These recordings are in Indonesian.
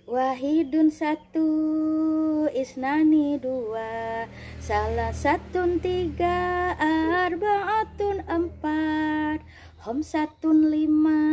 Wahidun satu, isnani dua, salah satun tiga, arbaatun empat, homsatun lima,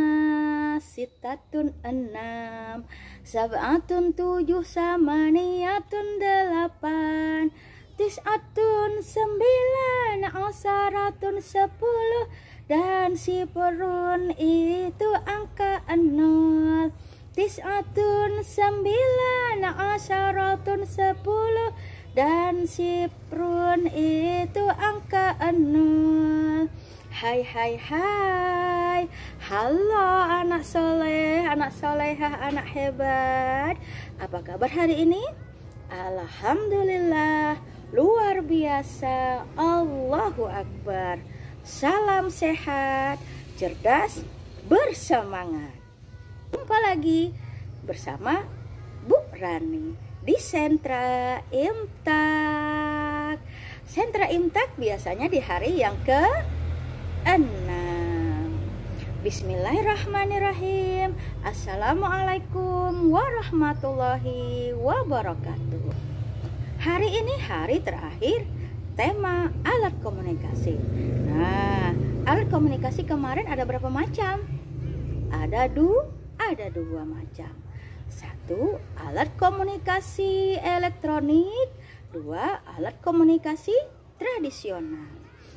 sitatun enam, sab'atun tujuh, samaniyatun delapan, tis'atun sembilan, asaratun sepuluh, dan sifrun itu angka nol. Tis'atun sembilan, asyaratun sepuluh, dan sifrun itu angka nol. Hai hai hai, halo anak soleh, anak solehah, anak hebat. Apa kabar hari ini? Alhamdulillah, luar biasa, Allahu Akbar. Salam sehat, cerdas, bersemangat. Jumpa lagi bersama Bu Rani di Sentra Imtak. Sentra Imtak biasanya di hari yang ke-6. Bismillahirrahmanirrahim. Assalamualaikum warahmatullahi wabarakatuh. Hari ini hari terakhir tema alat komunikasi. Nah, alat komunikasi kemarin ada berapa macam? Ada dua macam. Satu, alat komunikasi elektronik. Dua, alat komunikasi tradisional.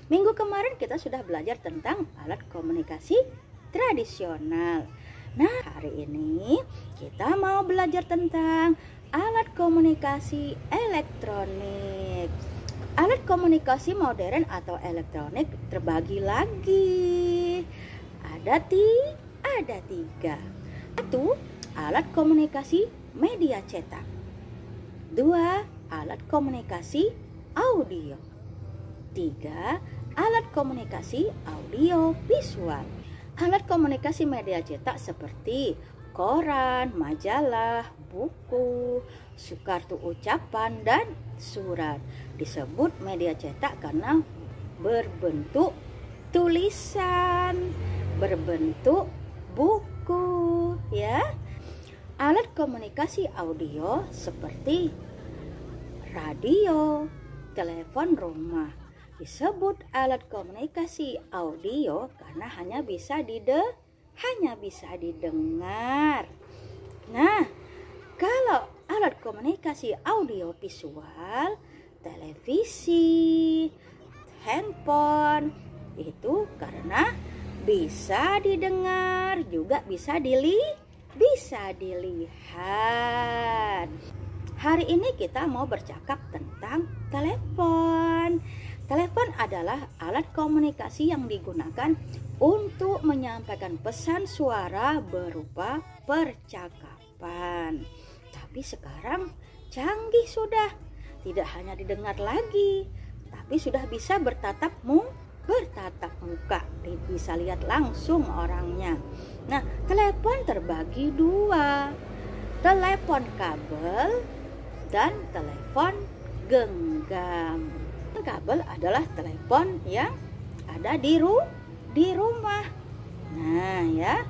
Minggu kemarin kita sudah belajar tentang alat komunikasi tradisional. Nah, hari ini kita mau belajar tentang alat komunikasi elektronik. Alat komunikasi modern atau elektronik terbagi lagi. Ada tiga. Satu, alat komunikasi media cetak. Dua, alat komunikasi audio. Tiga, alat komunikasi audio visual. Alat komunikasi media cetak seperti koran, majalah, buku, kartu ucapan, dan surat disebut media cetak karena berbentuk tulisan, berbentuk buku, ya. Alat komunikasi audio seperti radio, telepon rumah disebut alat komunikasi audio karena hanya bisa didengar. Nah, kalau alat komunikasi audio visual, televisi, handphone itu karena bisa didengar juga bisa dilihat. Hari ini kita mau bercakap tentang telepon. Telepon adalah alat komunikasi yang digunakan untuk menyampaikan pesan suara berupa percakapan. Tapi sekarang canggih sudah, tidak hanya didengar lagi, tapi sudah bisa bertatap muka, bisa lihat langsung orangnya. Nah, telepon terbagi dua, telepon kabel dan telepon genggam. Kabel adalah telepon yang ada di rumah. Nah, ya,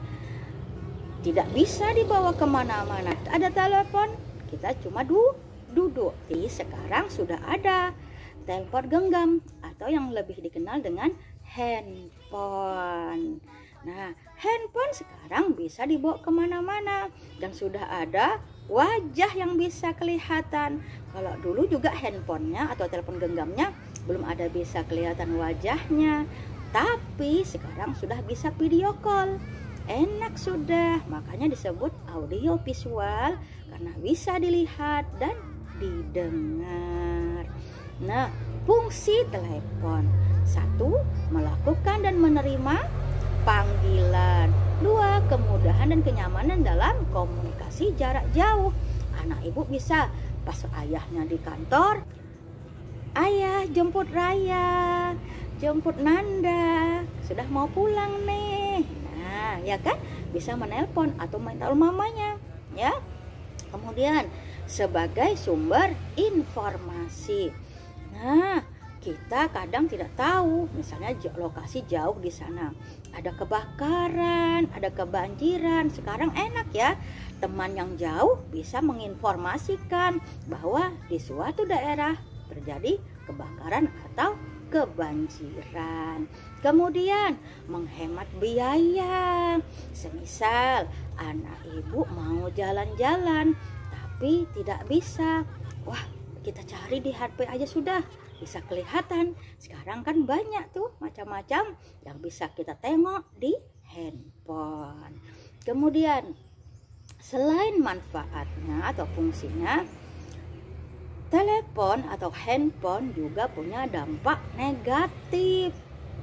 tidak bisa dibawa kemana-mana. Ada telepon, kita cuma duduk. Jadi sekarang sudah ada telepon genggam atau yang lebih dikenal dengan handphone. Nah, handphone sekarang bisa dibawa kemana-mana dan sudah ada wajah yang bisa kelihatan. Kalau dulu juga handphonenya atau telepon genggamnya belum ada bisa kelihatan wajahnya, tapi sekarang sudah bisa video call. Enak sudah, makanya disebut audio visual karena bisa dilihat dan didengar. Nah, fungsi telepon: satu, melakukan dan menerima panggilan. Dua, kemudahan dan kenyamanan dalam komunikasi jarak jauh. Anak ibu bisa pas ayahnya di kantor, ayah jemput Raya, jemput Nanda, sudah mau pulang nih. Nah, ya kan, bisa menelpon atau menelpon mamanya, ya. Kemudian sebagai sumber informasi. Nah, kita kadang tidak tahu, misalnya lokasi jauh di sana, ada kebakaran, ada kebanjiran. Sekarang enak ya, Teman yang jauh bisa menginformasikan bahwa di suatu daerah terjadi kebakaran atau kebanjiran. Kemudian menghemat biaya. Semisal anak ibu mau jalan-jalan tapi tidak bisa. Wah, kita cari di HP aja sudah bisa kelihatan. Sekarang kan banyak tuh macam-macam yang bisa kita tengok di handphone. Kemudian selain manfaatnya atau fungsinya, telepon atau handphone juga punya dampak negatif.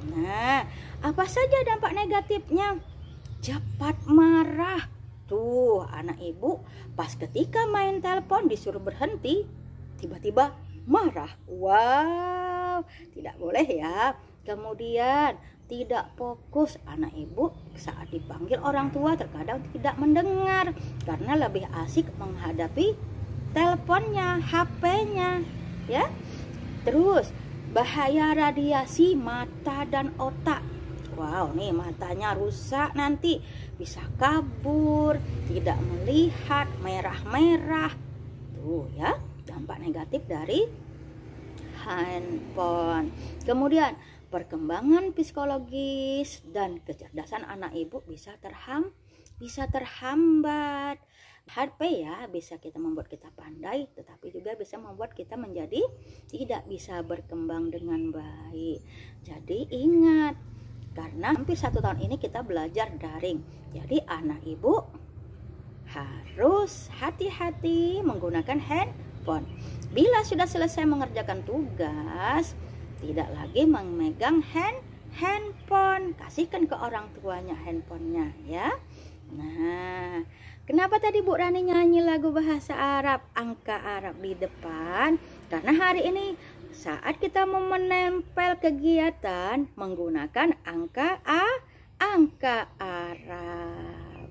Nah, apa saja dampak negatifnya? Cepat marah. Tuh, anak ibu pas ketika main telepon disuruh berhenti, tiba-tiba marah. Wow, tidak boleh ya. Kemudian tidak fokus. Anak ibu saat dipanggil orang tua terkadang tidak mendengar karena lebih asik menghadapi teleponnya, HP-nya, ya. Terus bahaya radiasi mata dan otak. Wow, nih matanya rusak nanti, bisa kabur, tidak melihat, merah-merah. Tuh ya, dampak negatif dari handphone. Kemudian perkembangan psikologis dan kecerdasan anak ibu bisa terhambat. HP ya bisa kita membuat kita pandai, tetapi juga bisa membuat kita menjadi tidak bisa berkembang dengan baik. Jadi ingat, karena hampir 1 tahun ini kita belajar daring, jadi anak ibu harus hati-hati menggunakan handphone. Bila sudah selesai mengerjakan tugas, tidak lagi memegang handphone, kasihkan ke orang tuanya handphonenya ya. Nah, kenapa tadi Bu Rani nyanyi lagu bahasa Arab, angka Arab di depan? Karena hari ini saat kita mau menempel kegiatan menggunakan angka Arab.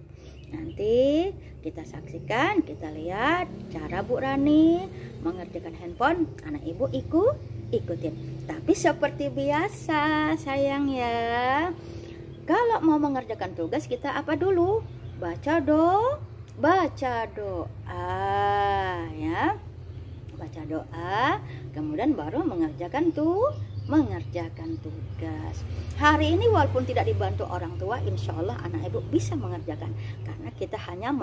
Nanti kita saksikan, kita lihat cara Bu Rani mengerjakan handphone. Anak ibu ikutin. Tapi seperti biasa sayang ya, kalau mau mengerjakan tugas kita apa dulu? Baca doa ya. Baca doa, kemudian baru mengerjakan tugas. Hari ini walaupun tidak dibantu orang tua, insya Allah anak ibu bisa mengerjakan karena kita hanya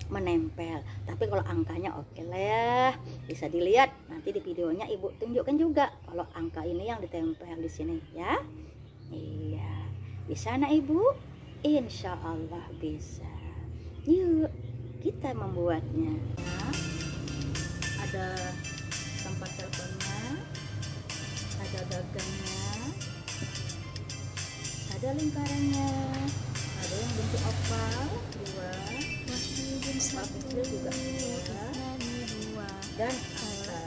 menempel. Tapi kalau angkanya oke lah ya, bisa dilihat nanti di videonya ibu tunjukkan juga kalau angka ini yang ditempel di sini ya. Iya, bisa anak ibu? Insya Allah bisa. Yuk kita membuatnya. Ada tempat teleponnya, ada gagangnya, ada lingkarannya, ada yang bentuk oval 2, oval kecil juga 2, dan angka.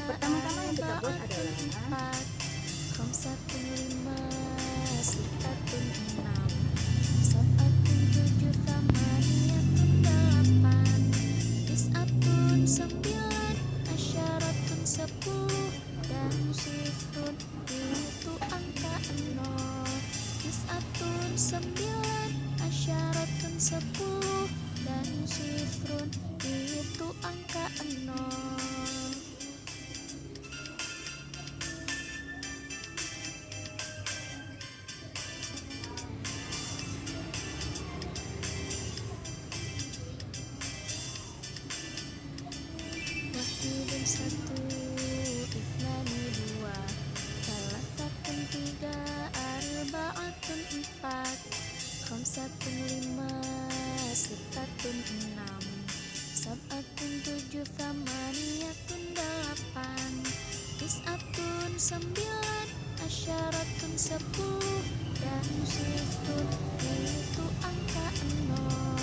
Pertama-tama yang kita buat adalah 10 dan sifrun itu angka 0. Wahidun 1, ithnani 2, salasatun 3, arba'atun 4, khamsatun 5, sittatun 6, sab'atun 7, thamaniyatun 8, tis'atun 9, asyaratun 10, dan sifrun itu angka 0.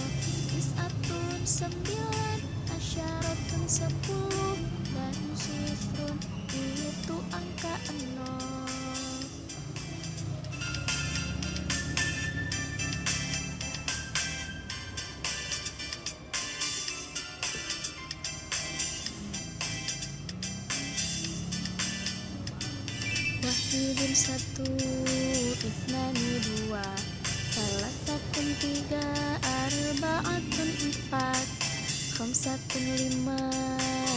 Tis'atun 9, asyaratun 10, dan sifrun itu angka 0. Wahidun 1, ithnani 2, salasatun 3, arba'atun khamsatun lima,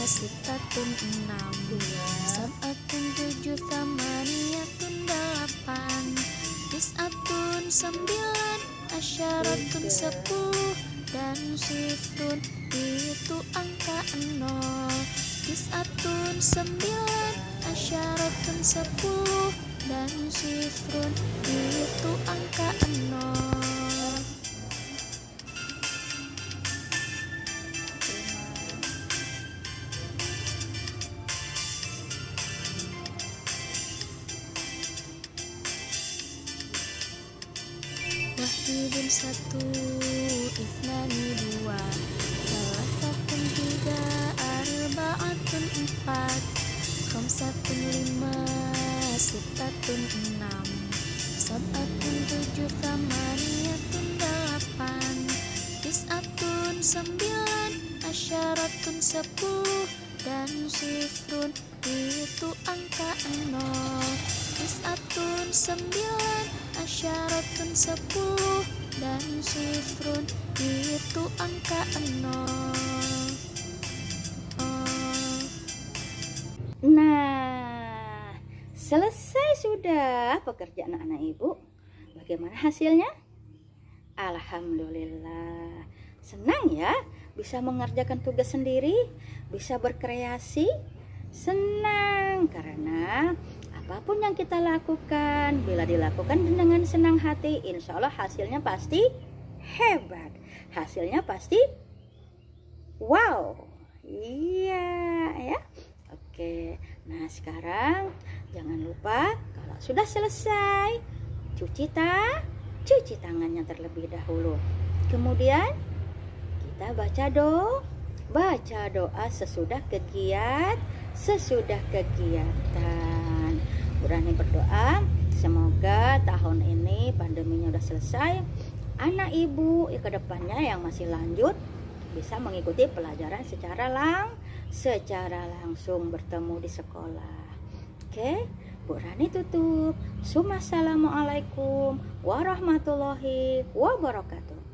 sittatun enam, sab'atun tujuh, thamaniyatun delapan, tis'atun sembilan, asyaratun sepuluh, dan sifrun itu angka 0. Tis'atun sembilan, asyaratun sepuluh, dan sifrun itu angka 0. Wahidun satu, itnani dua, salasatun tiga, arba'atun empat, khamsatun lima, sittatun enam, sab'atun tujuh, thamaniyatun delapan, tis'atun sembilan, asyaratun sepuluh, dan sifrun itu angka 0. Tis'atun sembilan, asyaratun sepuluh, dan sifrun itu angka 0. Nah, selesai sudah pekerjaan anak ibu. Bagaimana hasilnya? Alhamdulillah. Senang ya bisa mengerjakan tugas sendiri, bisa berkreasi. Senang karena apapun yang kita lakukan, bila dilakukan dengan senang hati, insya Allah hasilnya pasti hebat. Hasilnya pasti wow. Iya ya. Oke, nah sekarang jangan lupa kalau sudah selesai cuci tangannya terlebih dahulu. Kemudian kita baca doa sesudah kegiatan. Berani berdoa semoga tahun ini pandeminya udah selesai, anak ibu ke depannya yang masih lanjut bisa mengikuti pelajaran secara langsung bertemu di sekolah. Oke, Bu Rani tutup. Assalamualaikum warahmatullahi wabarakatuh.